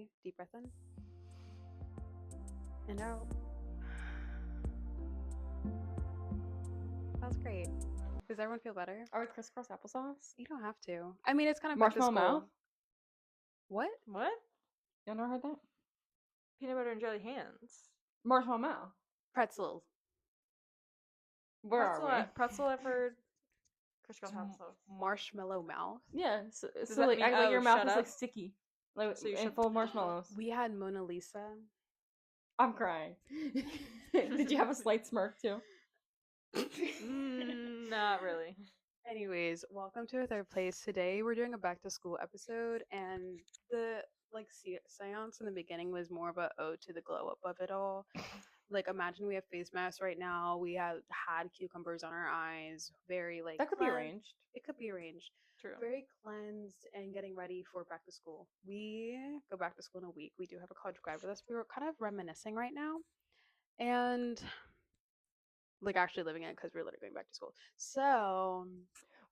Ready? Deep breath in and out. That was great. Does everyone feel better? Are we crisscross applesauce? You don't have to. I mean, it's kind of Marshmallow back to school. mouth? What? What? You never heard that? Peanut butter and jelly hands. Marshmallow mouth. Pretzels. Where are we? Pretzel, I've heard. Crisscross applesauce. Marshmallow mouth. Yeah, so that like, mean, your mouth shut is up? like sticky, like So you and shut full of marshmallows. We had Mona Lisa. I'm crying. Did you have a slight smirk too? Not really. Anyways, welcome to a third place. Today we're doing a back to school episode, and the seance in the beginning was more of a ode to the glow up of it all. Like, imagine we have face masks right now. We have had cucumbers on our eyes. Very like That could be arranged. It could be arranged. True. Very cleansed and getting ready for back to school. We go back to school in a week. We do have a college grad with us. We were kind of reminiscing right now, and like actually living it because we're literally going back to school. So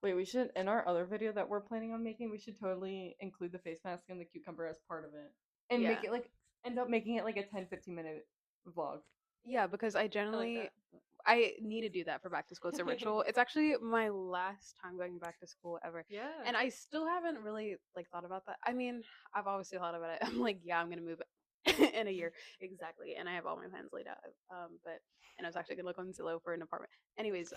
Wait, we should, in our other video that we're planning on making, we should totally include the face mask and the cucumber as part of it. And make it like, end up making it like a 10-15 minute vlog. Yeah, because I generally, I need to do that for back to school. It's a ritual. It's actually my last time going back to school ever. Yeah. And I still haven't really like thought about that. I mean, I've obviously thought about it. I'm like, yeah, I'm gonna move in a year exactly, and I have all my plans laid out. And I was actually gonna look on Zillow for an apartment. Anyways,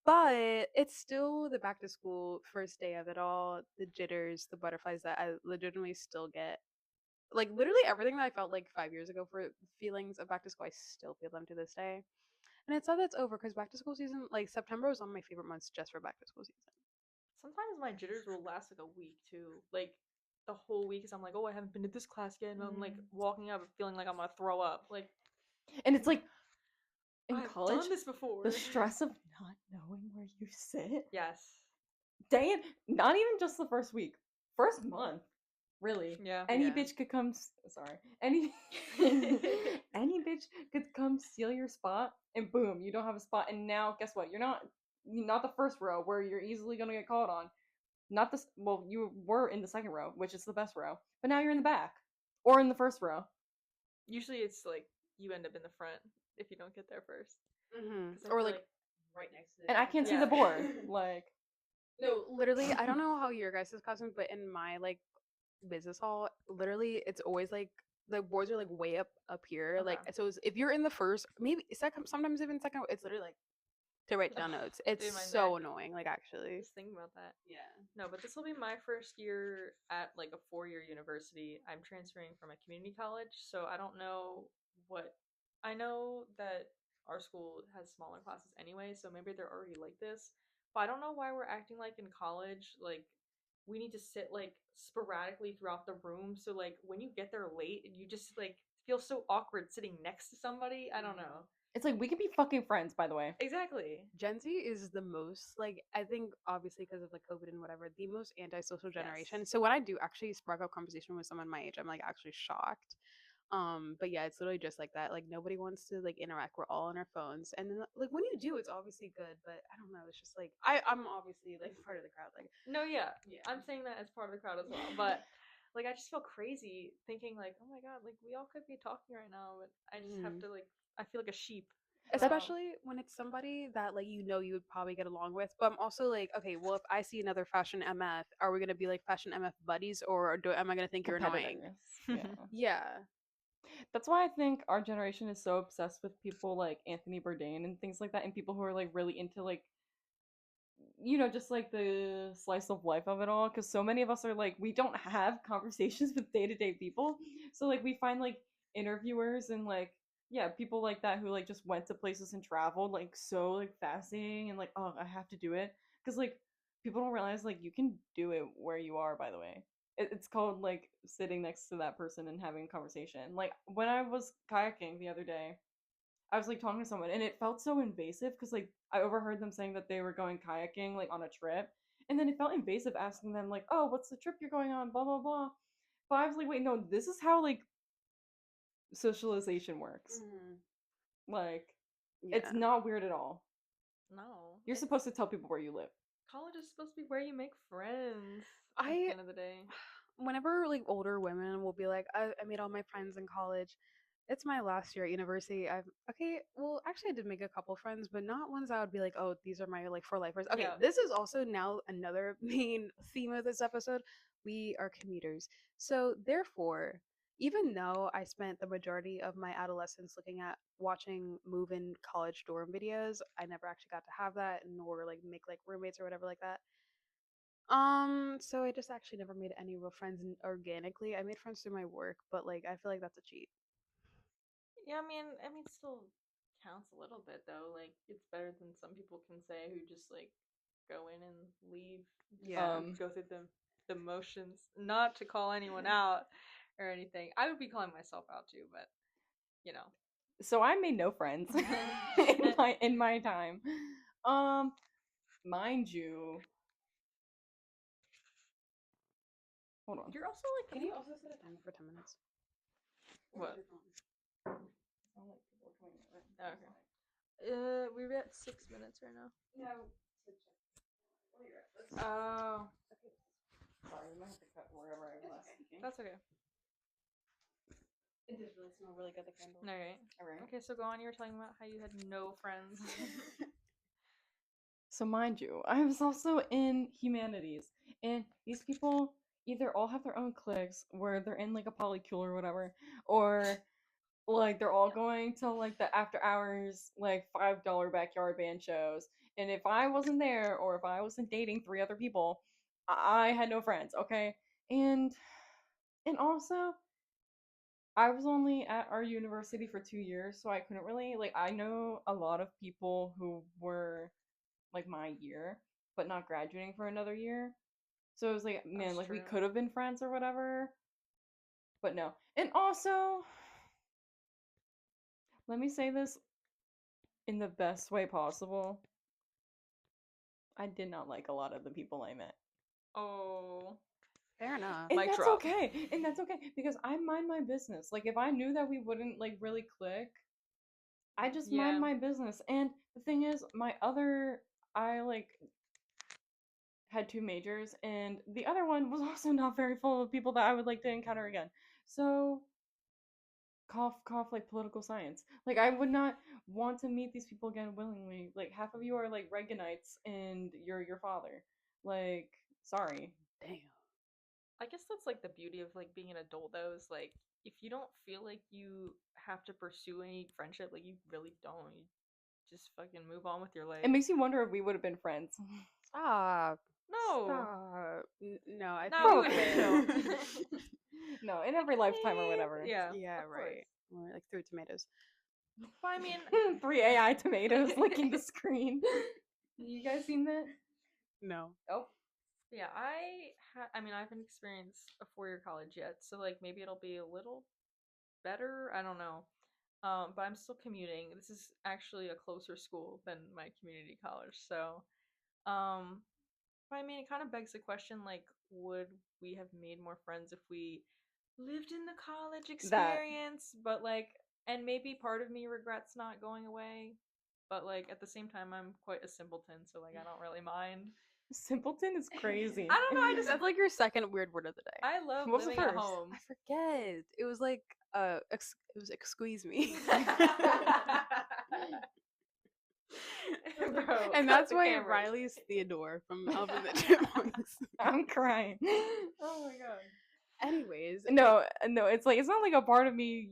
but it's still the back to school first day of it all. The jitters, the butterflies that I legitimately still get. Like literally everything that I felt like 5 years ago for feelings of back to school, I still feel them to this day. And it's sad that's over because back to school season, like September was one of my favorite months just for back to school season. Sometimes my jitters will last like a week too. Like the whole week, because I'm like, oh, I haven't been to this class yet, and I'm like walking up feeling like I'm gonna throw up. Like, and it's like in I've college, done this before. The stress of not knowing where you sit. Yes. Dang it! Not even just the first week, first month. Really? Yeah. Any bitch could come. Sorry. Any bitch could come steal your spot, and boom, you don't have a spot. And now, guess what? You're not the first row where you're easily gonna get called on. Not this. Well, you were in the second row, which is the best row, but now you're in the back or in the first row. Usually, it's like you end up in the front if you don't get there first. Mm-hmm. Or like right next to it. And I can't see the board. Like, no, literally, I don't know how your guys' costumes, but in my like business hall, literally, it's always like the boards are like way up here. Okay. Like, so if you're in the first, maybe second, sometimes even second, it's literally like to write down notes. It's so annoying. Like, actually, just thinking about that. Yeah. No, but this will be my first year at like a 4-year university. I'm transferring from a community college, so I don't know what. I know that our school has smaller classes anyway, so maybe they're already like this. But I don't know why we're acting like in college, like we need to sit like sporadically throughout the room. So like when you get there late, you just like feel so awkward sitting next to somebody. I don't know. It's like we could be fucking friends, by the way. Exactly. Gen Z is the most like, I think obviously because of like COVID and whatever, the most antisocial generation. Yes. So when I do actually spark up conversation with someone my age, I'm like actually shocked. But yeah, it's literally just like that. Like nobody wants to like interact. We're all on our phones, and then like when you do, it's obviously good. But I don't know. It's just like I'm obviously like part of the crowd. Like no, yeah, I'm saying that as part of the crowd as well. But like I just feel crazy thinking like, oh my god, like we all could be talking right now, but I just have to like I feel like a sheep. Especially when it's somebody that like you would probably get along with. But I'm also like, okay, well if I see another fashion MF, are we gonna be like fashion MF buddies, or am I gonna think you're annoying? Yeah. That's why I think our generation is so obsessed with people like Anthony Bourdain and things like that, and people who are like really into like, you know, just like the slice of life of it all. Because so many of us are like, we don't have conversations with day-to-day people, so like we find like interviewers and like people like that who like just went to places and traveled, like so like fascinating, and like, oh, I have to do it because like people don't realize like you can do it where you are, by the way. It's called like sitting next to that person and having a conversation. Like when I was kayaking the other day, I was like talking to someone and it felt so invasive because like I overheard them saying that they were going kayaking like on a trip, and then it felt invasive asking them like, oh, what's the trip you're going on, blah blah blah. But I was like, wait, no, this is how like socialization works. Like it's not weird at all. No, you're supposed to tell people where you live. College is supposed to be where you make friends. At the end of the day, whenever like older women will be like, I made all my friends in college. It's my last year at university. I've okay, well, actually, I did make a couple friends, but not ones I would be like, oh, these are my like for lifers. Okay, Yeah. this is also now another main theme of this episode. We are commuters, so therefore, even though I spent the majority of my adolescence looking at watching move-in college dorm videos, I never actually got to have that, nor like make like roommates or whatever like that. So I just actually never made any real friends organically. I made friends through my work, but like I feel like that's a cheat. Yeah, I mean, it still counts a little bit though. Like, it's better than some people can say who just like go in and leave, just Yeah. go through the motions. Not to call anyone out or anything. I would be calling myself out too, but you know. So I made no friends in my time. Mind you, hold on. You're also like Can you also set a timer for 10 minutes? what? Sound like people are coming in, right? Okay. We're at 6 minutes right now. No. Oh, Sorry, we might have to cut wherever I was last speaking. that's okay. It does really smell really good, the candle. All right. Alright. Okay, so go on. You were talking about how you had no friends. So mind you, I was also in humanities, and these people either all have their own cliques where they're in like a polycule or whatever, or like they're all going to like the after hours like $5 backyard band shows. And if I wasn't there or if I wasn't dating three other people, I had no friends, okay? And also I was only at our university for 2 years, so I couldn't really like I know a lot of people who were like my year, but not graduating for another year. So it was like, man, That's like we true. could have been friends or whatever, but no. And also, let me say this in the best way possible. I did not like a lot of the people I met. Oh. Fair enough. And Mic that's drop. okay. And that's okay because I mind my business. Like if I knew that we wouldn't like really click, I just Yeah. mind my business. And the thing is, I like had two majors, and the other one was also not very full of people that I would like to encounter again. So, cough, cough, like political science. Like, I would not want to meet these people again willingly. Like, half of you are like Reaganites, and you're your father. Like, sorry. Damn. I guess that's like the beauty of like being an adult though, is like if you don't feel like you have to pursue any friendship, like you really don't. You just fucking move on with your life. It makes you wonder if we would have been friends. Stop. No. Stop. No, I No, think we would've okay. No, in every lifetime or whatever. Yeah. Yeah, of course. right. Or like through tomatoes. But I mean, 3 AI tomatoes licking the screen. You guys seen that? No. Oh. yeah, I mean, I haven't experienced a 4-year college yet, so like maybe it'll be a little better. I don't know. But I'm still commuting. This is actually a closer school than my community college, so um, but I mean, it kind of begs the question, like, would we have made more friends if we lived in the college experience? But like, and maybe part of me regrets not going away, but like at the same time, I'm quite a simpleton, so like I don't really mind. Simpleton is crazy. I don't know. I just That's like your second weird word of the day. I love What was the living at first? home. I forget. It was like it was excuse me. Bro, And cut that's the why cameras. Riley's Theodore from Alvin and the Chipmunks. I'm crying. Oh my god. Anyways, No, it's like it's not like a part of me,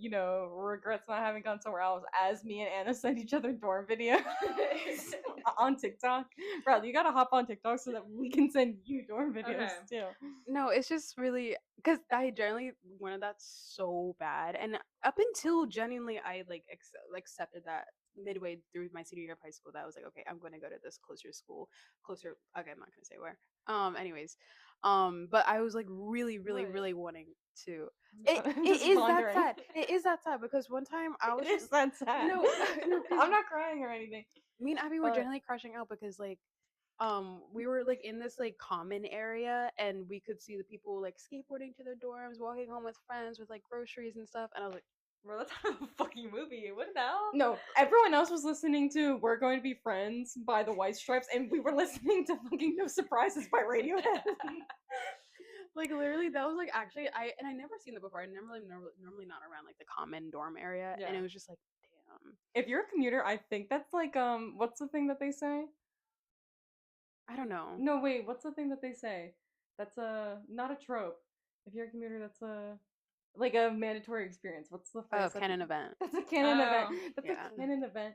regrets not having gone somewhere else as me and Anna send each other dorm videos on TikTok. Bro, you gotta hop on TikTok so that we can send you dorm videos Okay. too. no, it's just really because I generally wanted that so bad, and up until genuinely I like accepted that midway through my senior year of high school that I was like, okay, I'm going to go to this closer school, closer. Okay, I'm not gonna say where. Anyways, but I was like really, really, What? really wanting to. I'm It just is that wondering. sad. It is that sad because one time I was It is just that sad. No, no, 'cause- I'm not crying or anything. me and Abby were But- generally crushing out because like we were like in this like common area and we could see the people like skateboarding to their dorms, walking home with friends with like groceries and stuff, and I was like, Bro, that's not a fucking movie. What the hell? No, everyone else was listening to "We're Going to Be Friends" by the White Stripes, and we were listening to fucking "No Surprises" by Radiohead. Like literally, that was like actually I never seen that before. I never like normally not around like the common dorm area, and Yeah. it was just like, damn. If you're a commuter, I think that's like what's the thing that they say? I don't know. No, wait, what's the thing that they say? That's a not a trope. If you're a commuter, that's a like a mandatory experience. What's the Oh, phrase? canon event. That's a canon Oh. event. That's Yeah. a canon event.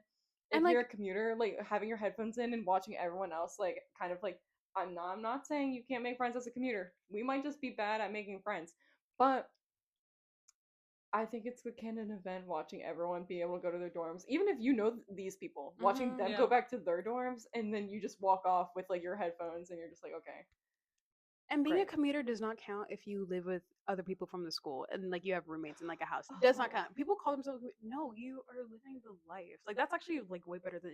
And If you're like, a commuter, like having your headphones in and watching everyone else, like kind of like I'm not saying you can't make friends as a commuter. We might just be bad at making friends, but I think it's a canon event watching everyone be able to go to their dorms, even if you know these people, watching them Yeah. go back to their dorms, and then you just walk off with like your headphones, and you're just like, okay, and being a great. commuter does not count if you live with other people from the school and like you have roommates in like a house. Does not Oh. count. People call themselves no, you are living the life. Like that's actually like way better than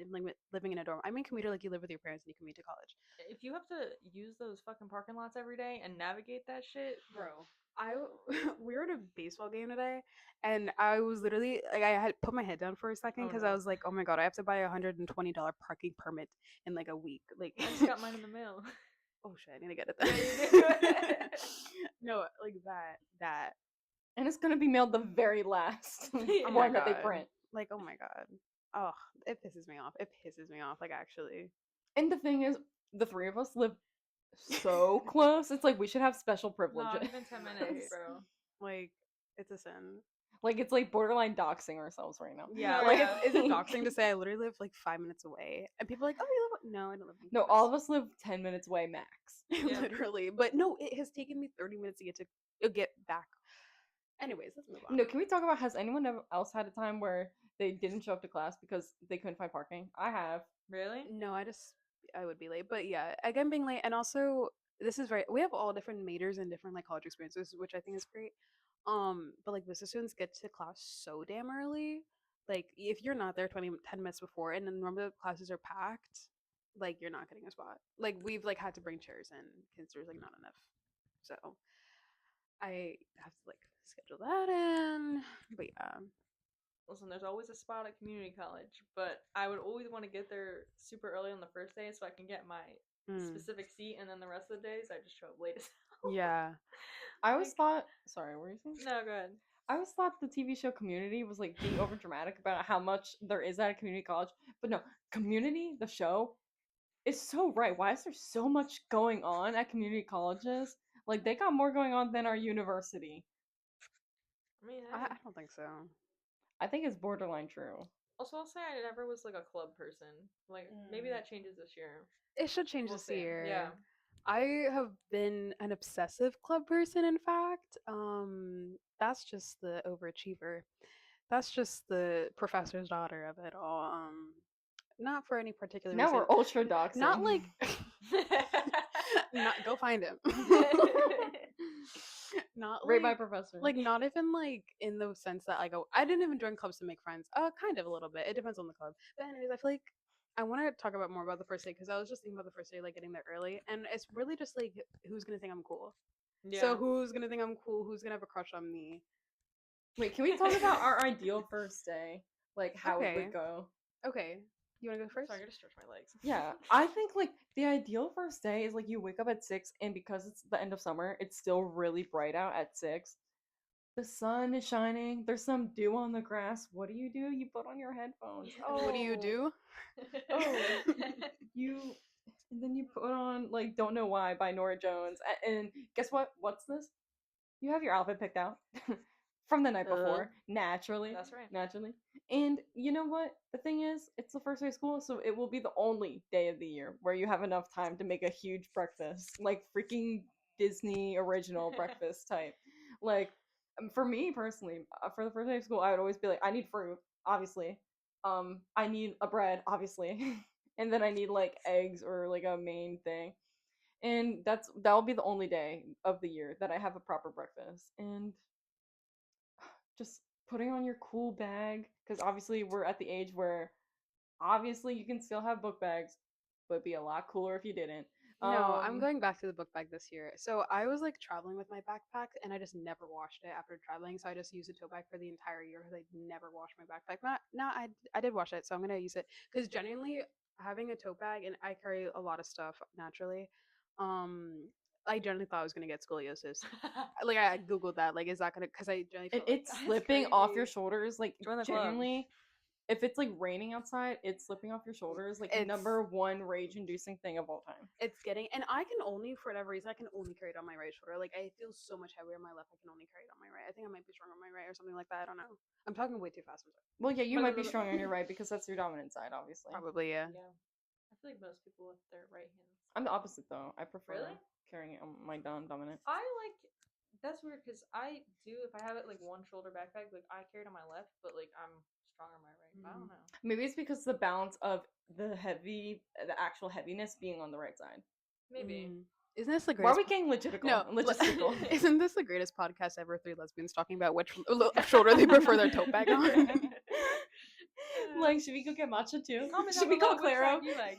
living in a dorm. I mean, commuter like you live with your parents and you commute to college. If you have to use those fucking parking lots every day and navigate that shit, Bro, I we were at a baseball game today, and I was literally like I had put my head down for a second Oh, because no. I was like, oh my god, I have to buy $120 parking permit in like a week. Like, I just got mine in the mail. oh shit, I need to get it Yeah, then. you do. No, like that. And it's gonna be mailed the very last Oh my one that they god. print. Like, oh my god. Oh, it pisses me off. It pisses me off. Like, actually. And the thing is, the three of us live so close. It's like we should have special Not privileges. even 10 minutes, bro. Like, it's a sin. Like it's like borderline doxing ourselves right now. Yeah, No, like yeah. it's a doxing to say I literally live like 5 minutes away, and people are like, "Oh, you live?" No, I don't live. On No, all of us live 10 minutes away max. Yeah. literally. But no, it has taken me 30 minutes to get back. Anyways, let's move on. No, can we talk about has anyone else had a time where they didn't show up to class because they couldn't find parking? I have. Really? No, I would be late, but yeah, again being late, and also this is very we have all different majors and different like college experiences, which I think is great. But like business students get to class so damn early. Like if you're not there 10 minutes before, and then remember the classes are packed, like you're not getting a spot. Like we've like had to bring chairs in because there's like not enough. So I have to like schedule that in. But yeah, Listen, there's always a spot at community college, but I would always want to get there super early on the first day so I can get my mm, specific seat, and then the rest of the days I just show up late as hell. yeah. I always Like- thought. Sorry, what were you saying? No, go ahead. I always thought the TV show Community was like being over dramatic about how much there is at a community college. But no, Community, the show, is so right. Why is there so much going on at community colleges? Like they got more going on than our university. I mean, I don't think so. I think it's borderline true. also I'll say I never was like a club person. Like maybe Mm. that changes this year. It should change We'll this see. year. Yeah. I have been an obsessive club person, in fact. That's just the overachiever. That's just the professor's daughter of it all. Not for any particular Now reason. we're ultra doxing. Not like not go find him. Not Rate my like professor. like not even like in the sense that I didn't even join clubs to make friends. Kind of a little bit. It depends on the club. But anyways, I feel like I want to talk about more about the first day because I was just thinking about the first day, like getting there early, and it's really just like who's gonna think I'm cool. Yeah. So who's gonna think I'm cool? Who's gonna have a crush on me? Wait, can we talk about our ideal first day? Like how it Okay. would go? Okay, you wanna go first? Sorry, I gotta stretch my legs. Yeah, I think like the ideal first day is like you wake up at 6 and because it's the end of summer, it's still really bright out at 6. The sun is shining. There's some dew on the grass. What do? You put on your headphones. What do you do? Oh. You and then you put on like Don't Know Why by Nora Jones. And guess what? What's this? You have your outfit picked out from the night before. Naturally. That's right. Naturally. And you know what? The thing is, it's the first day of school, so it will be the only day of the year where you have enough time to make a huge breakfast. Like freaking Disney original breakfast type. Like, for me personally, for the first day of school, I would always be like, I need fruit, obviously. I need a bread, obviously. And then I need like eggs or like a main thing. And that'll be the only day of the year that I have a proper breakfast. And just putting on your cool bag because obviously we're at the age where obviously you can still have book bags, but it'd be a lot cooler if you didn't. No, I'm going back to the book bag this year. So I was like traveling with my backpack and I just never washed it after traveling. So I just used a tote bag for the entire year because I never washed my backpack. Not, no, I did wash it, so I'm gonna use it because genuinely having a tote bag and I carry a lot of stuff naturally. Um, I generally thought I was gonna get scoliosis. Like I googled that. Like, is that gonna? Because I generally And felt like it's that. slipping off your crazy. shoulders. Like Join the club. genuinely, if it's like raining outside, it's slipping off your shoulders. Like It's number one rage-inducing thing of all time. it's getting, and I can only, for whatever reason, I can only carry it on my right shoulder. Like I feel so much heavier on my left. I can only carry it on my right. I think I might be stronger on my right or something like that. I don't know. I'm talking way too fast. I'm sorry. Well, yeah, you might be strong on your right because that's your dominant side, obviously. Probably yeah. Yeah. I feel like most people with their right hands. I'm the opposite though. I prefer Really? carrying it on my dominant. I like that's weird because I do if I have it like one shoulder backpack, like I carry it on my left, but like I'm stronger on my right. I don't know. Maybe it's because the balance of the actual heaviness being on the right side. Maybe. Isn't this the Why are greatest? we getting logistical? No, Logistical. isn't this the greatest podcast ever? Three lesbians talking about which shoulder they prefer their tote bag on. Like, should we go get matcha too? Comment Should down we below call which Claro? side you like.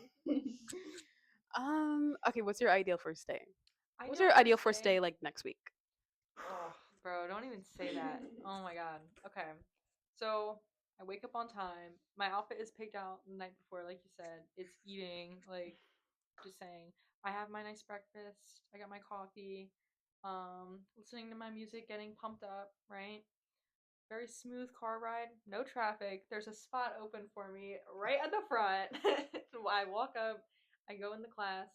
Okay, what's your ideal first day? I What's know your ideal first day like next week? Oh, bro, don't even say that. Oh my god. Okay. So I wake up on time. My outfit is picked out the night before, like you said. It's eating, like just saying. I have my nice breakfast. I got my coffee. Listening to my music, getting pumped up, right? Very smooth car ride, no traffic. There's a spot open for me right at the front. I walk up, I go in the class.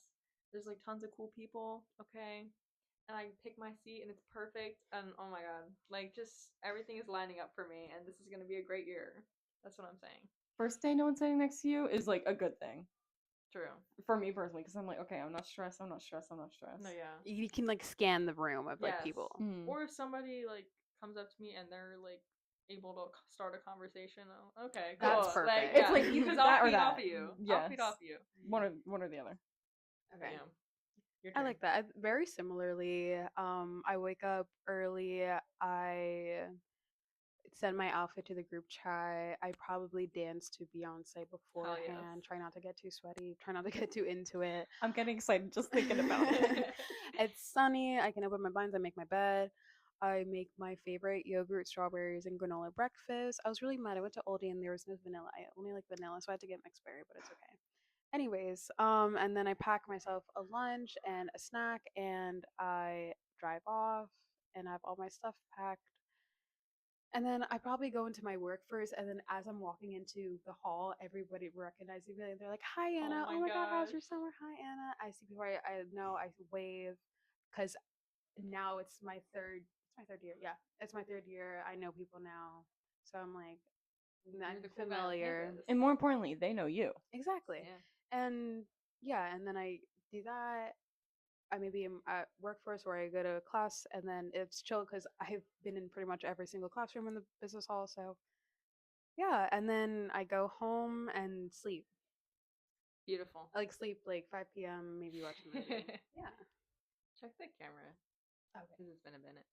There's like tons of cool people, okay? And I pick my seat and it's perfect. And oh my god, like just everything is lining up for me, and this is gonna be a great year. That's what I'm saying. First day no one's sitting next to you is like a good thing. True. For me personally, because I'm like, okay, I'm not stressed. I'm not stressed. I'm not stressed. No, yeah. You can like scan the room of like Yes. people. Or if somebody like comes up to me and they're like able to start a conversation, okay, cool. That's perfect. Like, It's yeah, like because that I'll or feed that. off of you. I'll Yes. feed off of you. One or the other. Okay. Yeah. Your I turn. like that. Very similarly, I wake up early. I send my outfit to the group chat. I probably dance to Beyonce beforehand. yes. Try not to get too sweaty. Try not to get too into it. I'm getting excited just thinking about it. It's sunny. I can open my blinds. I make my bed. I make my favorite yogurt, strawberries, and granola breakfast. I was really mad. I went to Aldi and there was no vanilla. I only like vanilla, so I had to get mixed berry, but it's okay. Anyways, and then I pack myself a lunch and a snack, and I drive off, and I have all my stuff packed. And then I probably go into my work first, and then as I'm walking into the hall, everybody recognizes me. They're like, "Hi, Anna! my Oh my God, how's your gosh. summer? Hi, Anna!" I see people. I know. I wave, because now it's my third. It's my third year. Yeah, it's my third year. I know people now, so I'm like, I'm You're the cool guy on familiar. campus. And more importantly, they know you. Exactly. Yeah. And yeah, and then I do that. I maybe am at workforce or I go to class, and then it's chill because I've been in pretty much every single classroom in the business hall. So yeah, and then I go home and sleep. Beautiful. I like sleep like 5 p.m. Maybe watch a movie. Yeah. Check the camera. Okay. Because it's been a minute.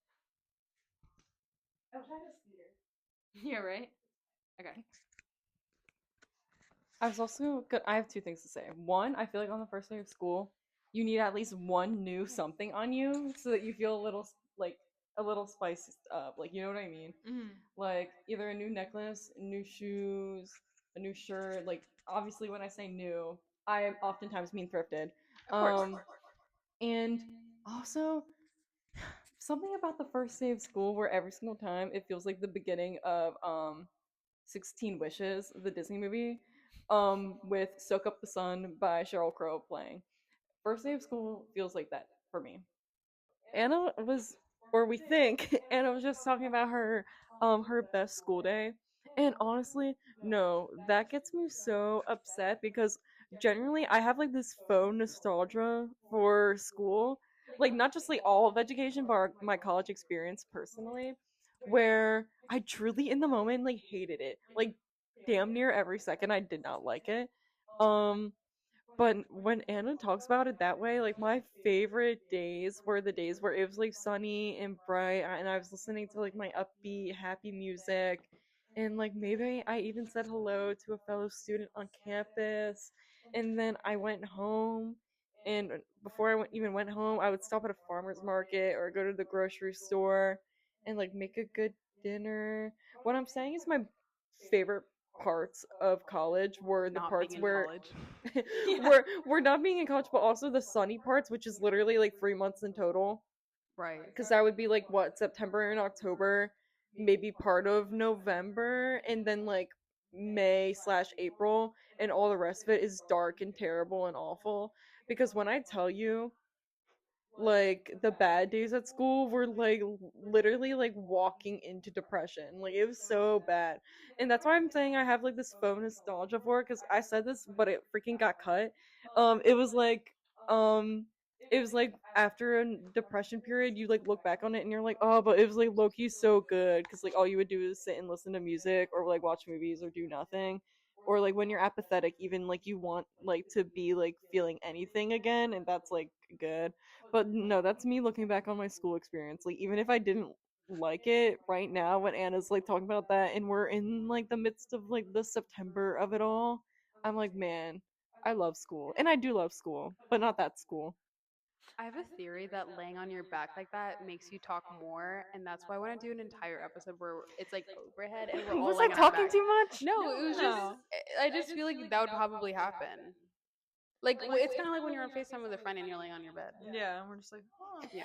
I wish I had a scooter. Yeah, right? Okay. I was also good. I have two things to say. One, I feel like on the first day of school, you need at least one new something on you so that you feel a little spiced up. Like, you know what I mean? Mm-hmm. Like either a new necklace, new shoes, a new shirt. Like obviously, when I say new, I oftentimes mean thrifted. Of course. And also something about the first day of school where every single time it feels like the beginning of 16 Wishes, the Disney movie, with Soak Up the Sun by Sheryl Crow playing. First day of school feels like that for me. Anna was, or we think, Anna was just talking about her best school day. And honestly, no, that gets me so upset because generally I have like this faux nostalgia for school. Like not just like all of education, but my college experience personally, where I truly in the moment like hated it. Like damn near every second I did not like it. But when Anna talks about it that way, like my favorite days were the days where it was like sunny and bright and I was listening to like my upbeat, happy music. And like maybe I even said hello to a fellow student on campus. And then I went home. And before even went home, I would stop at a farmer's market or go to the grocery store and like make a good dinner. What I'm saying is my favorite parts of college were the Not parts being in where college. we're not being in college, but also the sunny parts, which is literally like 3 months in total. Right. Because that would be like what, September and October, maybe part of November, and then like May/April, and all the rest of it is dark and terrible and awful. Because when I tell you, like the bad days at school were like literally like walking into depression. Like it was so bad. And that's why I'm saying I have like this faux nostalgia for it, because I said this but it freaking got cut. It was like um it was like after a depression period you like look back on it and you're like, oh, but it was like low-key so good, because like all you would do is sit and listen to music or like watch movies or do nothing. Or like when you're apathetic, even like you want like to be like feeling anything again, and that's like good. But no, that's me looking back on my school experience. Like even if I didn't like it right now when Anna's like talking about that and we're in like the midst of like the September of it all, I'm like, man, I love school. And I do love school, but not that school. I have a theory that laying on your back like that makes you talk more, and that's why I want to do an entire episode where it's like overhead and we're all Was I laying on our talking back. too much? No, it was just No. I just feel like that would probably happen. Like it's kind of like when you're on FaceTime with a friend and you're laying on your bed. Yeah, and we're just like, oh. Yeah.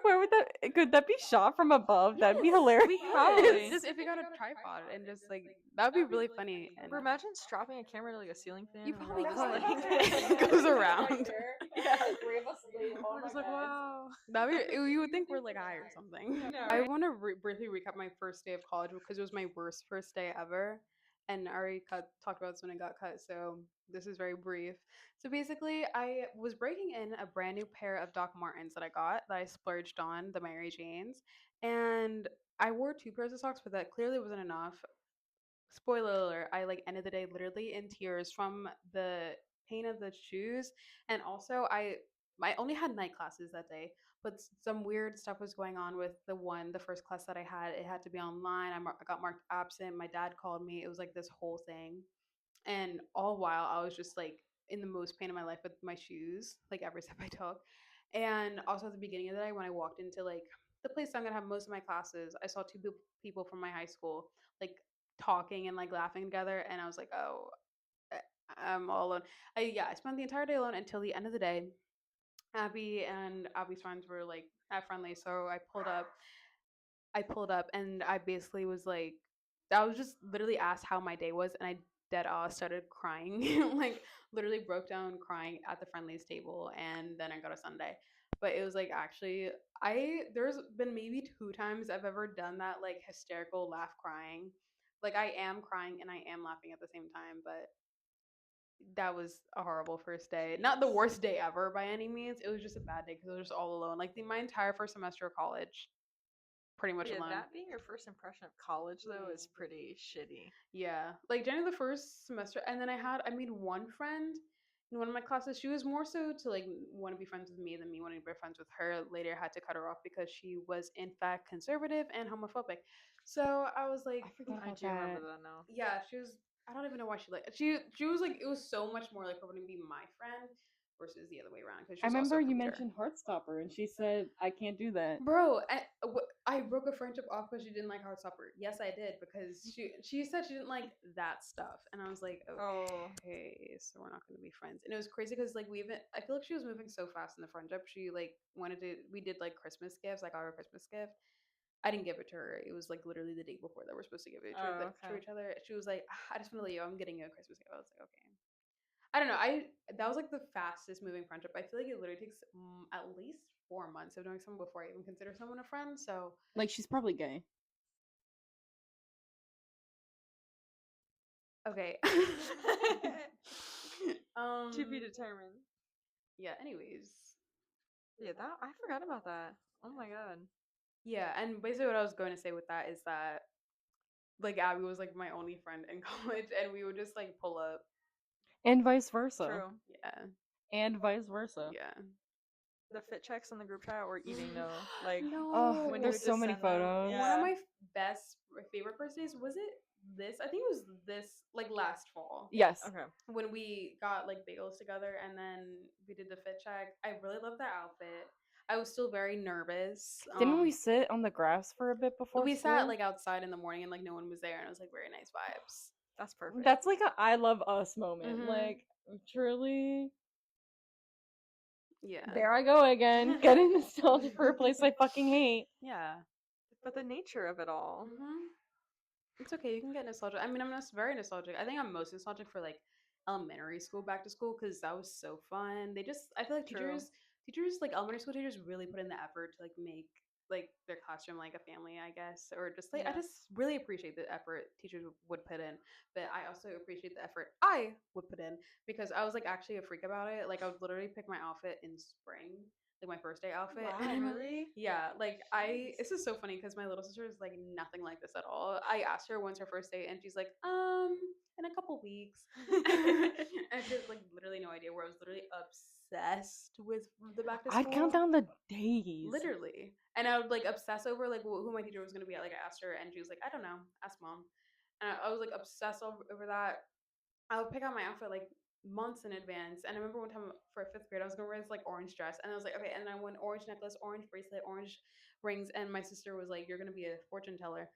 Where would that, could that be shot from above? That'd be Yes, hilarious. we could. Probably. Just if you got a tripod and just like that'd be really funny. And Or imagine strapping a camera to like a ceiling fan. you and probably we're all could. just It goes around. Yeah. We're just like, wow. That'd be, you would think we're like high or something. I know, I right? want to briefly recap my first day of college because it was my worst first day ever. And I already talked about this when it got cut, so this is very brief. So basically, I was breaking in a brand new pair of Doc Martens that I got that I splurged on, the Mary Janes, and I wore two pairs of socks, but that clearly wasn't enough. Spoiler alert, I like ended the day literally in tears from the pain of the shoes, and also I only had night classes that day, but some weird stuff was going on with the first class that I had. It had to be online. I got marked absent. My dad called me. It was like this whole thing, and all while I was just like in the most pain of my life with my shoes, like every step I took. And also at the beginning of the day, when I walked into like the place I'm gonna have most of my classes, I saw two people from my high school like talking and like laughing together, and I was like, oh, I- I'm all alone. I spent the entire day alone until the end of the day. Abby and Abby's friends were like not friendly, so I pulled up and I basically was like, I was just literally asked how my day was, and I dead ass started crying, like literally broke down crying at the friendlies table, and then I got a Sunday. But it was like actually, there's been maybe two times I've ever done that like hysterical laugh crying, like I am crying and I am laughing at the same time, but that was a horrible first day. Not the worst day ever by any means. It was just a bad day because I was just all alone. Like my entire first semester of college, pretty much Yeah, alone. that being your first impression of college though is pretty shitty. Yeah, like during the first semester, and then I made one friend in one of my classes. She was more so to like want to be friends with me than me wanting to be friends with her. Later, I had to cut her off because she was in fact conservative and homophobic. So I was like, I forgot I about do remember that. that now. yeah, she was. I don't even know why she was like it was so much more like her wanting to be my friend versus the other way around because she I was also remember a you commuter. mentioned Heartstopper, and she said, I can't do that. Bro, I broke a friendship off because she didn't like Heartstopper. Yes, I did because she said she didn't like that stuff, and I was like, Oh. okay, so we're not going to be friends. And it was crazy because like we even I feel like she was moving so fast in the friendship. She like wanted to we did like Christmas gifts, like our Christmas gift. I didn't give it to her. It was like literally the day before that we're supposed to give it Oh, to okay. each other. She was like, "Ah, I just want to let you. I'm getting you a Christmas gift." I was like, okay. I don't know. I That was like the fastest moving friendship. I feel like it literally takes at least 4 months of knowing someone before I even consider someone a friend. So Like, she's probably gay. okay. To be determined. Yeah. Anyways. Yeah, that I forgot about that. Oh my god. Yeah, and basically what I was going to say with that is that like Abby was like my only friend in college, and we would just like pull up. And vice versa. True. Yeah. And vice versa. Yeah. The fit checks in the group chat were eating though. Like Oh, when you there's would so just many send them, photos. One of yeah. my favorite birthdays was it this? I think it was this like last fall. Yes. Okay. When we got like bagels together and then we did the fit check. I really loved that outfit. I was still very nervous. Didn't we sit on the grass for a bit before We school? sat like outside in the morning and like no one was there and it was like very nice vibes. That's perfect. That's like a I love us moment. Mhm. Like truly, Yeah. there I go again, getting nostalgic for a place I fucking hate. Yeah. But the nature of it all. Mhm. It's okay. You can get nostalgic. I mean, I'm just very nostalgic. I think I'm most nostalgic for like elementary school back to school because that was so fun. I feel like True. teachers like elementary school teachers really put in the effort to like make like their classroom like a family, I guess, or just like I Yeah. just really appreciate the effort teachers would put in. But I also appreciate the effort I would put in because I was like actually a freak about it. Like I would literally pick my outfit in spring, like my first day outfit. Wow, And I remember, really? yeah, like I, Jeez. this is so funny because my little sister is like nothing like this at all. I asked her once her first date and she's like, in a couple weeks. And she has like literally no idea where I was literally obsessed with the back to I'd count school. down the days. Literally. And I would like obsess over like who my teacher was going to be at. Like I asked her and she was like, I don't know, ask mom. And I was like obsessed over that. I would pick out my outfit like months in advance. And I remember one time for fifth grade, I was gonna wear this like orange dress, and I was like, okay. And then I went orange necklace, orange bracelet, orange rings, and my sister was like, "You're gonna be a fortune teller."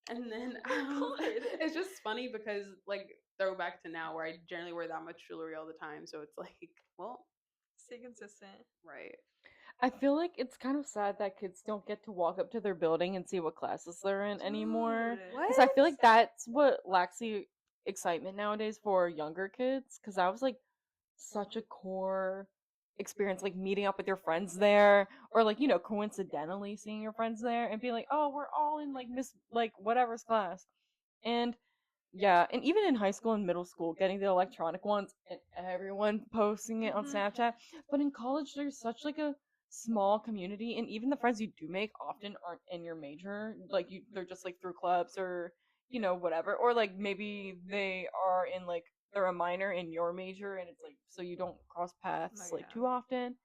And then Oh my God. it's just funny because like throwback to now, where I generally wear that much jewelry all the time. So it's like, well, Stay consistent. right. I feel like it's kind of sad that kids don't get to walk up to their building and see what classes they're in anymore. Dude. What? Because I feel like that's what lacks the excitement nowadays for younger kids. Because that was like such a core experience, like meeting up with your friends there, or like, you know, coincidentally seeing your friends there and being like, oh, we're all in like Miss, like whatever's class. And yeah, and even in high school and middle school, getting the electronic ones and everyone posting it on Mhm. Snapchat. But in college, there's such like a small community, and even the friends you do make often aren't in your major. Like they're just like through clubs or you know whatever, or like maybe they are in like they're a minor in your major, and it's like so you don't cross paths Oh, like yeah. too often.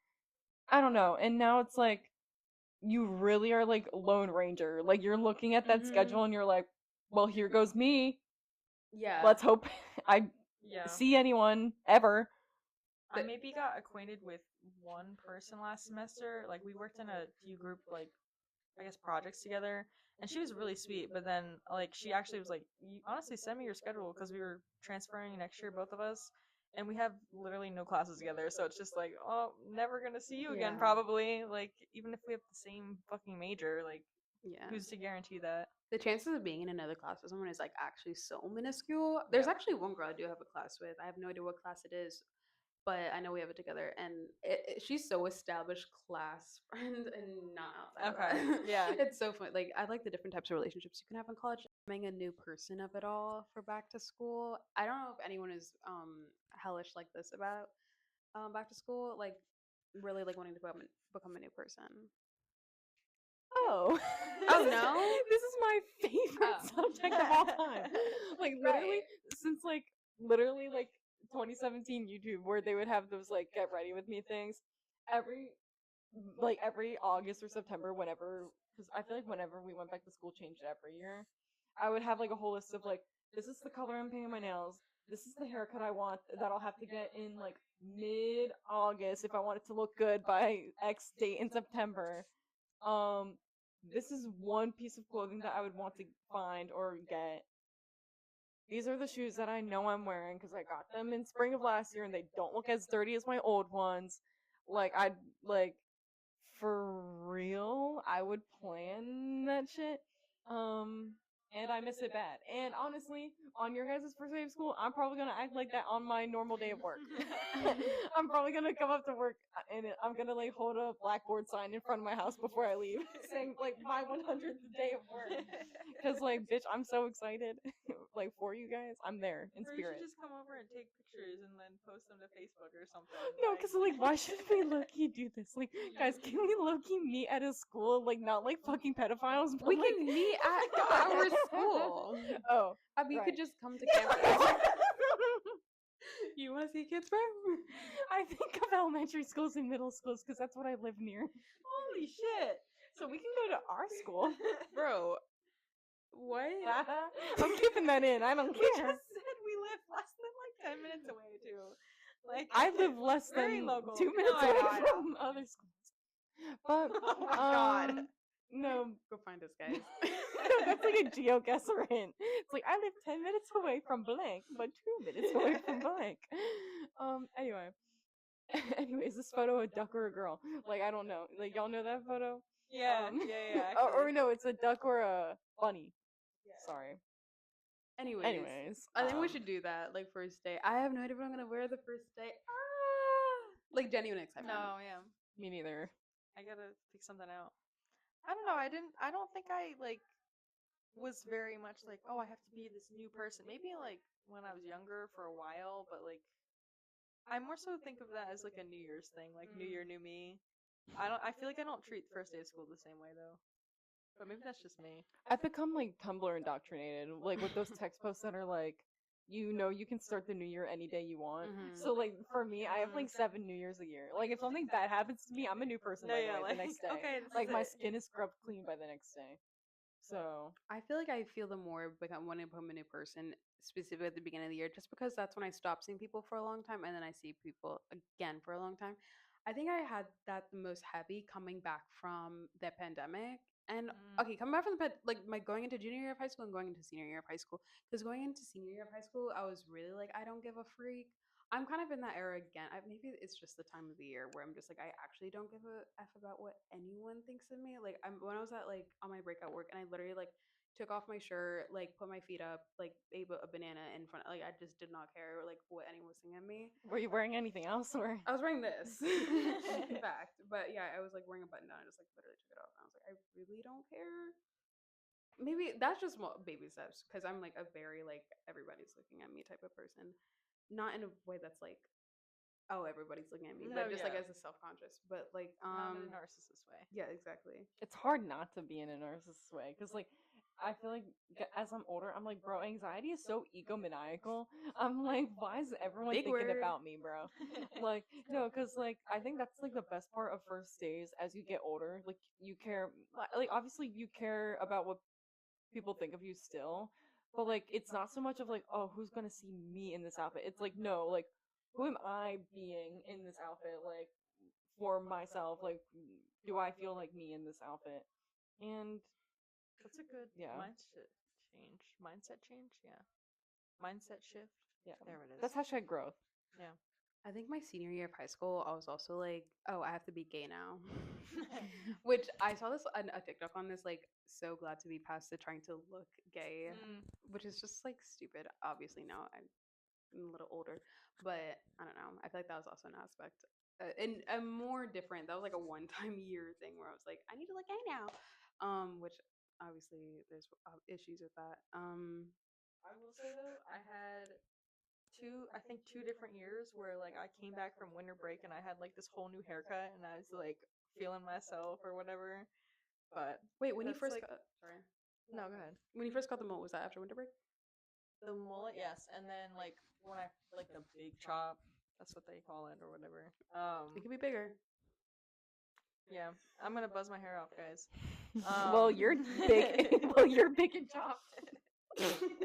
I don't know, and now it's like you really are like Lone Ranger. Like you're looking at that schedule and you're like, well, here goes me. Yeah. Let's hope I Yeah. see anyone ever. I maybe got acquainted with one person last semester. Like we worked in a few group like I guess projects together, and she was really sweet. But then like she actually was like, "You honestly send me your schedule because we were transferring next year, both of us, and we have literally no classes together. So it's just like, oh, never gonna see you again Yeah. probably. Like even if we have the same fucking major, like Yeah. who's to guarantee that? The chances of being in another class with someone is like actually so minuscule. There's Yeah. actually one girl I do have a class with. I have no idea what class it is, but I know we have it together, and she's so established class friend and not outside Okay. of that. Yeah. It's so fun. Like I like the different types of relationships you can have in college. Becoming a new person of it all for back to school. I don't know if anyone is hellish like this about back to school. Like really like wanting to become a new person. Oh. Oh no. This is my favorite Oh. subject of all time. Like literally Right. since like literally like 2017 YouTube where they would have those like get ready with me things every like every August or September whenever because I feel like whenever we went back to school changed every year. I would have like a whole list of like this is the color I'm painting my nails. This is the haircut I want that I'll have to get in like mid August if I want it to look good by X date in September. Um, this is one piece of clothing that I would want to find or get. These are the shoes that I know I'm wearing because I got them in spring of last year and they don't look as dirty as my old ones. Like I like for real, I would plan that shit. Um, and I miss it bad. And honestly, on your guys' first day of school, I'm probably gonna act like that on my normal day of work. I'm probably gonna come up to work and I'm gonna like hold a blackboard sign in front of my house before I leave, saying like my 100th day of work. Cause like, bitch, I'm so excited, like for you guys. I'm there in Or you should spirit. just come over and take pictures and then post them to Facebook or something. No, because like, why should we low-key do this? Like, guys, can we low-key meet at a school? Like, not like fucking pedophiles, but We like... can meet at our school. Oh, We right. could just come to campus. You want to see kids, bro? I think of elementary schools and middle schools because that's what I live near. Holy shit! So we can go to our school. Bro, what? I'm keeping that in. I don't We care. just said we live less than like 10 minutes away too. Like I live less very than local. 2 minutes No, I away know, I know. from other schools. But Oh my God. no, Go find us, guys. No, that's like a geoguessr hint. It's like I live 10 minutes away from blank, but 2 minutes away from blank. Anyway. Anyways, this photo, a duck or a girl. Like, I don't know. Like, y'all know that photo? Yeah, Um, yeah, or actually. no, it's a duck or a bunny. Sorry. Anyways, Anyways, I think we should do that like first day. I have no idea what I'm gonna wear the first day. Like genuine excitement. No, yeah. Me neither. I gotta pick something out. I don't know. I don't think I like was very much like, oh, I have to be this new person. Maybe like when I was younger for a while, but like I more so think of that as like a New Year's thing, like New Year, new me. I feel like I don't treat the first day of school the same way though. But maybe that's just me. I've become like Tumblr indoctrinated, like with those text posts that are like, you know, you can start the new year any day you want. Mhm. So like for me, I have like 7 New Years a year. Like if something bad happens to me, I'm a new person No, by yeah, the way, like, the next day. okay, this Like is my it. skin is scrubbed clean by the next day. So I feel like I feel the more become when I become a new person, specifically at the beginning of the year, just because that's when I stop seeing people for a long time, and then I see people again for a long time. I think I had that the most heavy coming back from the pandemic. And okay, coming back from like my going into junior year of high school and going into senior year of high school. Because going into senior year of high school, I was really like, I don't give a freak. I'm kind of in that era again. Maybe it's just the time of the year where I'm just like, I actually don't give a f about what anyone thinks of me. Like, I'm when I was at like on my break at work, and I literally like took off my shirt, like put my feet up, like ate a banana in front. Like, I just did not care like what anyone was thinking of me. were you wearing anything else or? I was wearing this, in fact, but yeah, I was like wearing a button down. I just like literally took it off, and I was like, I really don't care. Maybe that's just small baby steps because I'm like a very like everybody's looking at me type of person, not in a way that's like oh everybody's looking at me, No, but just like yeah. as a self conscious, but like Not in a narcissist way. yeah, exactly. It's hard not to be in a narcissist way because like I feel like as I'm older, I'm like, bro, anxiety is so egomaniacal. I'm like, why is everyone Big thinking word. about me, bro? Like, no, because like I think that's like the best part of first days as you get older. Like you care, like obviously you care about what people think of you still, but like it's not so much of like, oh, who's gonna see me in this outfit? It's like, no, like who am I being in this outfit? Like for myself, like do I feel like me in this outfit? And That's a good yeah. mindset change. Mindset change? Yeah. Mindset shift? Yeah, There it is. that's hashtag growth. Yeah. I think my senior year of high school, I was also like, oh, I have to be gay now. Which I saw this on a TikTok on this, like, so glad to be past the trying to look gay, which is just like stupid. Obviously, now I'm a little older, but I don't know. I feel like that was also an aspect. And a more different, that was like a one time year thing where I was like, I need to look gay now. Which obviously there's issues with that. I will say though, I had I think 2 different years where like I came back from winter break and I had like this whole new haircut and I was like feeling myself or whatever. But Wait, when you that's first like got, sorry, no, go ahead. when you first got the mole, was that after winter break? The mullet, yes, and then like when I like the big chop, that's what they call it or whatever. It could be bigger. Yeah, I'm gonna buzz my hair off, guys. Well, you're big. Well, you're big and chopped.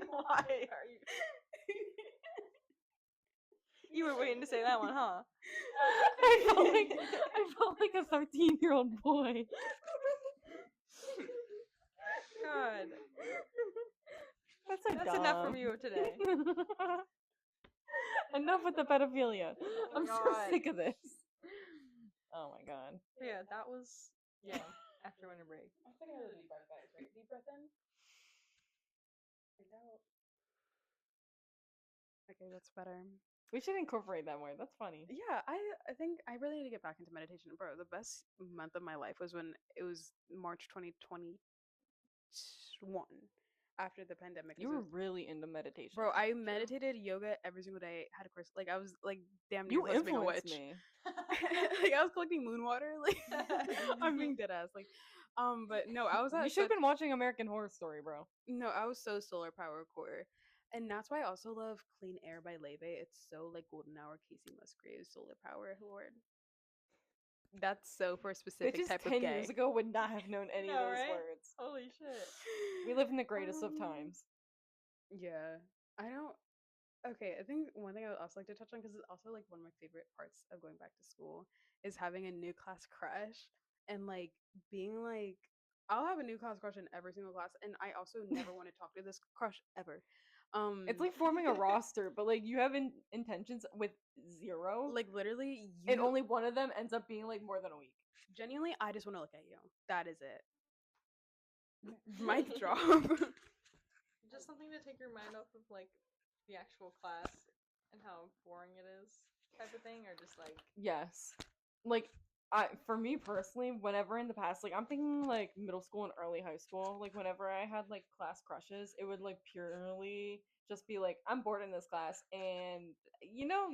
Why are you? You were waiting to say that one, huh? I felt like a 13-year-old boy. God, That's that's enough from you today. Enough with the pedophilia. I'm so God. sick of this. Oh my god. But yeah, that was after winter break. I think I had a deep breath, guys. Right? Deep breath in. Breathe out. Okay, that's better. We should incorporate that more. That's funny. Yeah, I think I really need to get back into meditation, bro. The best month of my life was when it was March 2021 after the pandemic. 'Cause You it were was- really into meditation. bro, I meditated yoga every single day. Had a course like I was like damn near You close to being a influenced witch. me. Like I was collecting moon water. Like I'm being dead ass. Like but no, I was at You should have been watching American Horror Story, bro. no, I was so solar power core. And that's why I also love Clean Air by Leve. It's so like golden hour Casey Musgraves solar power lord. That's so for a specific Bitches type 10 of gay. years ago would not have known any of No, those right? words. Holy shit. We live in the greatest of Um, times. Yeah. I don't okay, I think one thing I would also like to touch on because it's also like one of my favorite parts of going back to school is having a new class crush and like being like I'll have a new class crush in every single class, and I also never want to talk to this crush ever. It's like forming a roster, but like you have intentions with zero, Like literally, and you only one of them ends up being like more than a week. genuinely, I just want to look at you. That is it. Mic drop. Just something to take your mind off of like the actual class and how boring it is, type of thing, or just like Yes. Like for me personally, whenever in the past, like I'm thinking like middle school and early high school, like whenever I had like class crushes, it would like purely just be like I'm bored in this class and you know,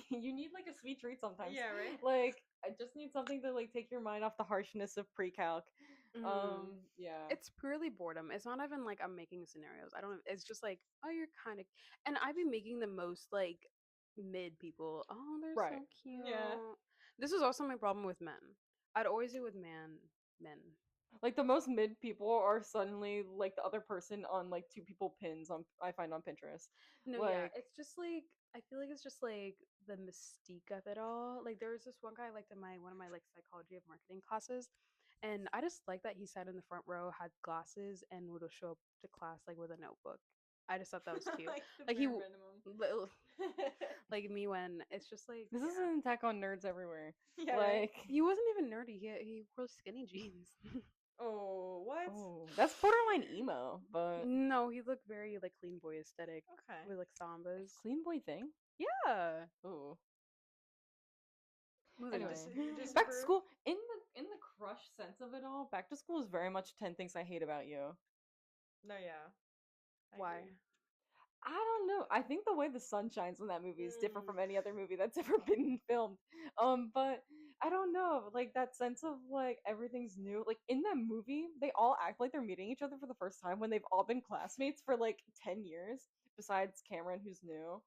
you need like a sweet treat sometimes. yeah, right. Like I just need something to like take your mind off the harshness of pre-calc. Mm. Yeah. It's purely boredom. It's not even like I'm making scenarios. I don't. It's just like, oh, you're kind of, and I've been making the most like mid people. Oh, they're Right. so cute. Yeah. This is also my problem with men. I'd always do with men. Like the most mid people are suddenly like the other person on like two people pins on I find on Pinterest. No, yeah, Like it's just like I feel like it's just like the mystique of it all. Like there was this one guy I liked in my one of my like psychology of marketing classes, and I just like that he sat in the front row, had glasses, and would show up to class like with a notebook. I just thought that was cute. Like the Like he, bare minimum. like me when it's just like this is yeah. an attack on nerds everywhere. Yeah, right. Like He wasn't even nerdy. He wore skinny jeans. Oh, what? oh, that's borderline emo, but No, he looked very like clean boy aesthetic Okay. with like a sambas. clean boy thing. Yeah. Oh, Moving anyway, Just, on. just back to for school in the crush sense of it all. Back to school is very much 10 things I hate about you. no, yeah. I Why? agree. I don't know. I think the way the sun shines in that movie is different Mm. from any other movie that's ever been filmed. But I don't know. Like that sense of like everything's new. Like in that movie, they all act like they're meeting each other for the first time when they've all been classmates for like 10 years, besides Cameron, who's new.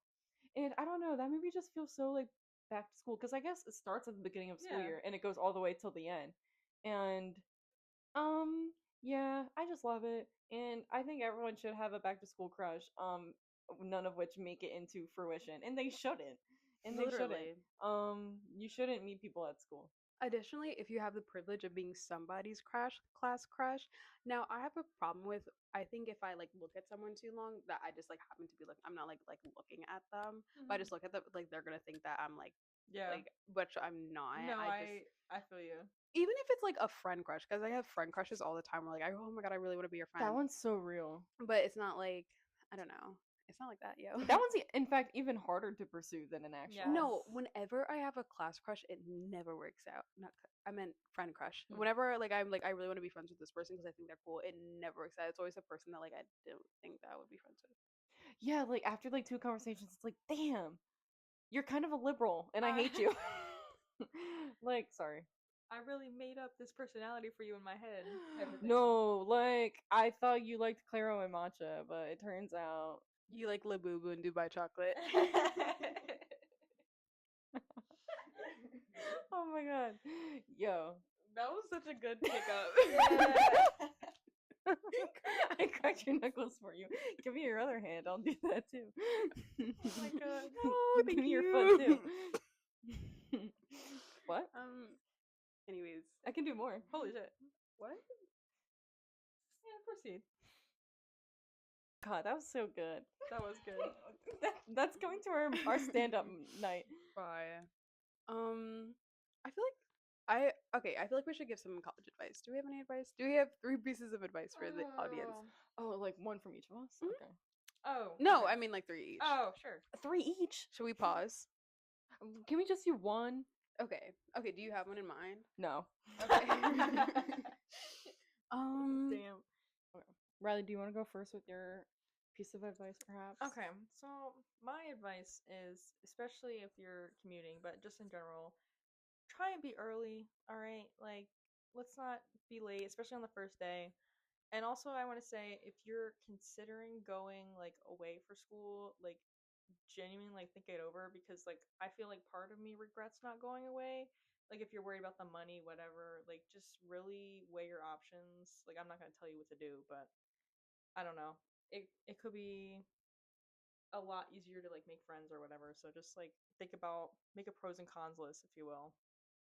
And I don't know. That movie just feels so like back to school because I guess it starts at the beginning of school Yeah. year and it goes all the way till the end. And yeah, I just love it. And I think everyone should have a back to school crush. None of which make it into fruition. And they shouldn't. And they shouldn't. Literally. You shouldn't meet people at school. Additionally, if you have the privilege of being somebody's crush, class crush, now I have a problem with. I think if I like look at someone too long, that I just like happen to be like I'm not like looking at them, but I Mhm. just look at them like they're gonna think that I'm Yeah. like which I'm not. No, I just I feel you. even if it's like a friend crush because I have friend crushes all the time. Where like oh my god, I really want to be your That friend, one's so real. but it's not like I don't know. It's not like that, yo. That one's in fact even harder to pursue than an actual. No, Yes. whenever I have a class crush, it never works out. Not, I meant friend crush. Hmm. Whenever I'm like, I really want to be friends with this person because I think they're cool. It never works out. It's always a person that like I don't think that I would be friends with. Yeah, like after like two conversations, it's like, damn, you're kind of a liberal, and I hate you. Like, sorry. I really made up this personality for you in my head. Type of thing. No, like I thought you liked Claro and matcha, but it turns out You like Labubu and Dubai chocolate. oh my god. Yo. That was such a good pickup. Yeah. I cracked your knuckles for you. Give me your other hand, I'll do that too. Oh my god. Oh, Give thank me you. your foot too. What? Anyways, I can do more. Holy shit. what? Yeah, proceed. God, that was so good. That was good. That's coming to our stand up night. Bye. I feel like I feel like we should give some college advice. Do we have any advice? Do we have 3 pieces of advice for the audience? Oh, like one from each of us? Mhm. Okay. Oh. No, okay. I mean like 3 each. Oh, sure. 3 each? Should we pause? Can we just do one? Okay. Okay, do you have one in mind? No. Okay. um Damn. Okay. Riley, do you want to go first with your piece of advice, perhaps? Okay, so my advice is, especially if you're commuting, but just in general, try and be early, all right? Like, let's not be late, especially on the first day. And also, I want to say, if you're considering going like away for school, like genuinely like think it over because like I feel like part of me regrets not going away. Like if you're worried about the money, whatever, like just really weigh your options. Like I'm not gonna tell you what to do, but I don't know. It could be a lot easier to like make friends or whatever. So just like think about make a pros and cons list, if you will.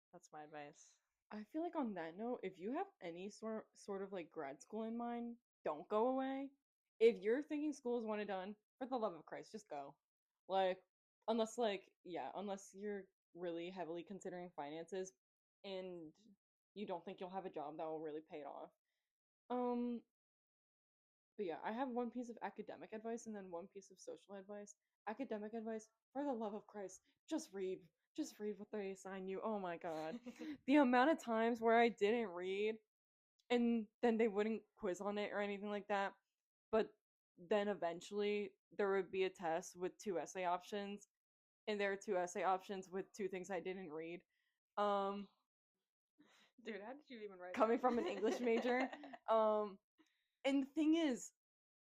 That's my advice. I feel like on that note, if you have any sort of like grad school in mind, don't go away. If you're thinking school is one and done, for the love of Christ, just go. Like, unless unless you're really heavily considering finances and you don't think you'll have a job that will really pay it off. Um, but yeah, I have one piece of academic advice and then one piece of social advice. Academic advice, for the love of Christ, just read. Just read what they assign you. Oh my god. The amount of times where I didn't read and then they wouldn't quiz on it or anything like that. But then eventually there would be a test with two essay options, and there are two essay options with two things I didn't read. Um, Dude, how did you even write Coming that? from an English major. Um, and the thing is,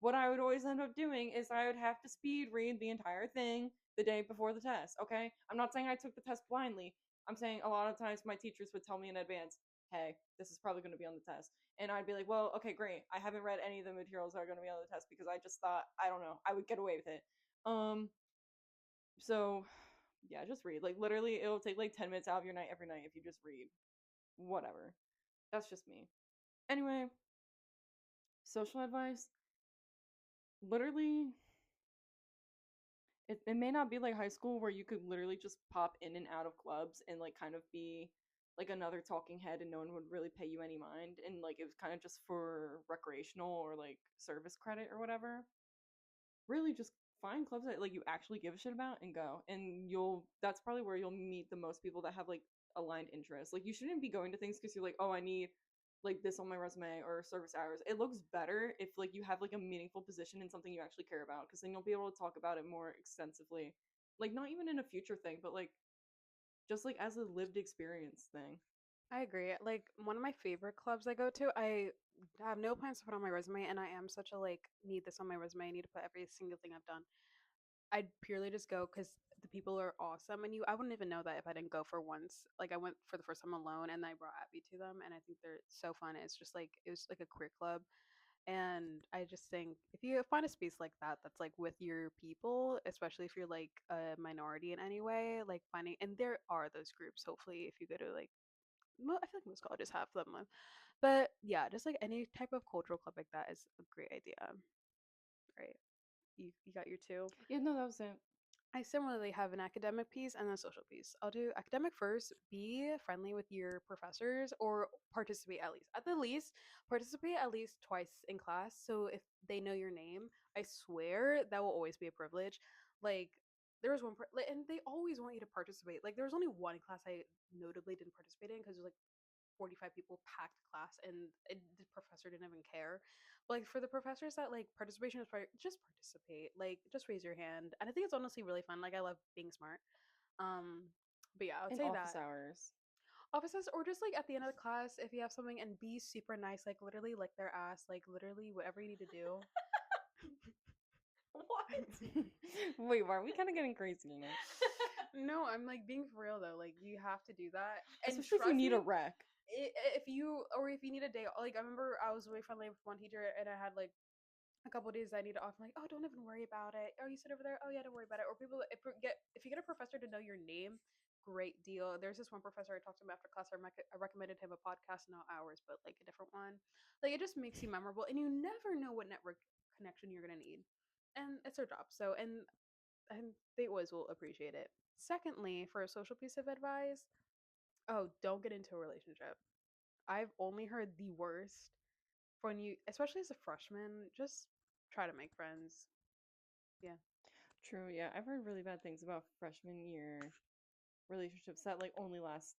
what I would always end up doing is I would have to speed read the entire thing the day before the test, okay? I'm not saying I took the test blindly. I'm saying a lot of times my teachers would tell me in advance, hey, this is probably going to be on the test. And I'd be like, well, okay, great. I haven't read any of the materials that are going to be on the test because I just thought, I don't know, I would get away with it. So yeah, just read. Like literally it'll take like 10 minutes out of your night every night if you just read. Whatever. That's just me. Anyway, social advice. Literally, it may not be like high school where you could literally just pop in and out of clubs and like kind of be like another talking head and no one would really pay you any mind and like it was kind of just for recreational or like service credit or whatever. Really just find clubs that like you actually give a shit about and go, and you'll that's probably where you'll meet the most people that have like aligned interests. Like you shouldn't be going to things because you're like, oh, I need like this on my resume or service hours. It looks better if like you have like a meaningful position in something you actually care about, because then you'll be able to talk about it more extensively, like not even in a future thing but like just like as a lived experience thing. I agree. Like one of my favorite clubs I go to, I have no plans to put on my resume, and I am such a like need this on my resume. I need to put every single thing I've done. I'd purely just go because the people are awesome, and I wouldn't even know that if I didn't go for once. Like I went for the first time alone, and I brought Abby to them, and I think they're so fun. It's just like it was like a queer club, and I just think if you find a space like that that's like with your people, especially if you're like a minority in any way, like finding and there are those groups. Hopefully, if you go to like I feel like most colleges have them, but yeah, just like any type of cultural club like that is a great idea. Right? You got your two. Yeah, no, that was it. I similarly have an academic piece and a social piece. I'll do academic first. Be friendly with your professors or participate at least. At the least, participate at least twice in class. So if they know your name, I swear that will always be a privilege. Like there was and they always want you to participate. Like there was only one class I notably didn't participate in because it was like 45 people packed class and the professor didn't even care. But like for the professors that like participation is part, just participate. Like just raise your hand. And I think it's honestly really fun. Like I love being smart. But yeah, I would In say office that hours. offices or just like at the end of the class if you have something and be super nice, like literally lick their ass, like literally whatever you need to do. What? Wait, why are we kind of getting crazy tonight? No, I'm like being for real though. Like you have to do that. And Especially if you trust need a me, rec. if you or if you need a day, like I remember I was really friendly with one teacher and I had like a couple of days I need to off. I'm like, oh, don't even worry about it. Oh, you sit over there. Oh, yeah, don't worry about it. Or people, if you get a professor to know your name, great deal. There's this one professor I talked to him after class. I recommended him a podcast, not ours, but like a different one. Like it just makes you memorable, and you never know what network connection you're gonna need, and it's their job. So and they always will appreciate it. Secondly, for a social piece of advice, oh, don't get into a relationship. I've only heard the worst when you, especially as a freshman, just try to make friends. Yeah. True, yeah. I've heard really bad things about freshman year relationships that like only last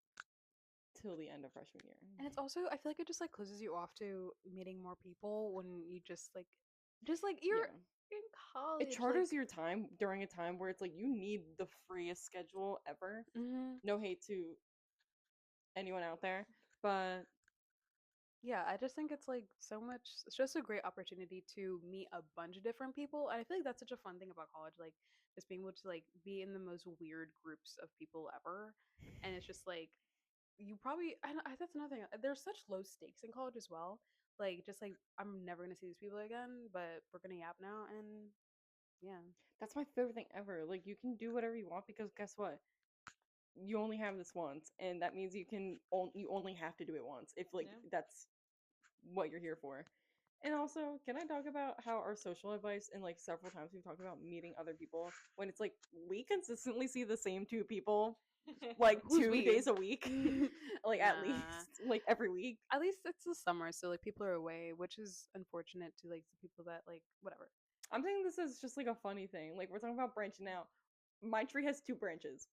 till the end of freshman year. And it's also I feel like it just like closes you off to meeting more people when you just like you're Yeah. in It college like charters your time during a time where it's like you need the freest schedule ever. mhm. No hate to anyone out there, but Yeah, I just think it's like so much it's just a great opportunity to meet a bunch of different people. And I feel like that's such a fun thing about college, like just being able to like be in the most weird groups of people ever. And it's just like you probably that's another thing. There's such low stakes in college as well. Like just like I'm never gonna see these people again, but we're gonna yap now and yeah. that's my favorite thing ever. Like you can do whatever you want because guess what? you only have this once, and that means you only have to do it once if like Yeah. that's what you're here for. And also, can I talk about how our social advice and like several times we've talked about meeting other people when it's like we consistently see the same two people like Who's 2 we? days a week, like at Nah. least like every week. At least it's the summer, so like people are away, which is unfortunate to like the people that like whatever. I'm saying this is just like a funny thing. Like we're talking about branching out. My tree has 2 branches.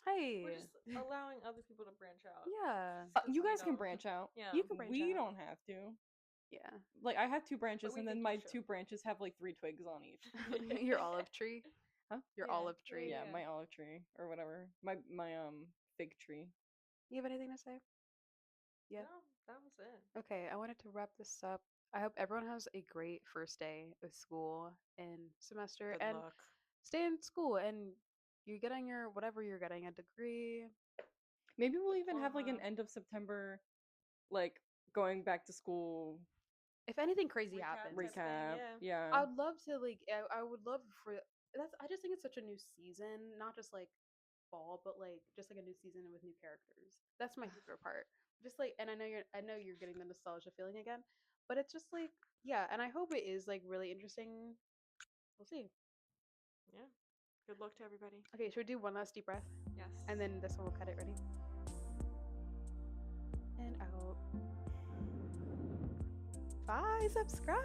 Hey. We're just allowing other people to branch out. Yeah. Just 'cause You we guys can don't. branch out. Yeah. You can branch We out. don't have to. Yeah. Like I have 2 branches, we and then think you my should. 2 branches have like 3 twigs on each. Your olive tree. Huh? Your Yeah, olive yeah, tree. Yeah, my olive tree or whatever. My fig tree. You have anything to say? Yeah. No, that was it. Okay, I wanted to wrap this up. I hope everyone has a great first day of school and semester Good and luck. stay in school and you're getting your whatever you're getting, a degree. Maybe we'll even have like an Diploma. end of September, like going back to school If anything crazy Recap happens, type thing, recap. yeah. I would love to like I would love for that's I just think it's such a new season, not just like fall, but like just like a new season with new characters. That's my favorite part. Just like and I know you're getting the nostalgia feeling again, but it's just like yeah, and I hope it is like really interesting. We'll see. Yeah. Good luck to everybody. Okay, should we do one last deep breath? Yes. And then this one will cut it. Ready? And out. Bye, subscribe.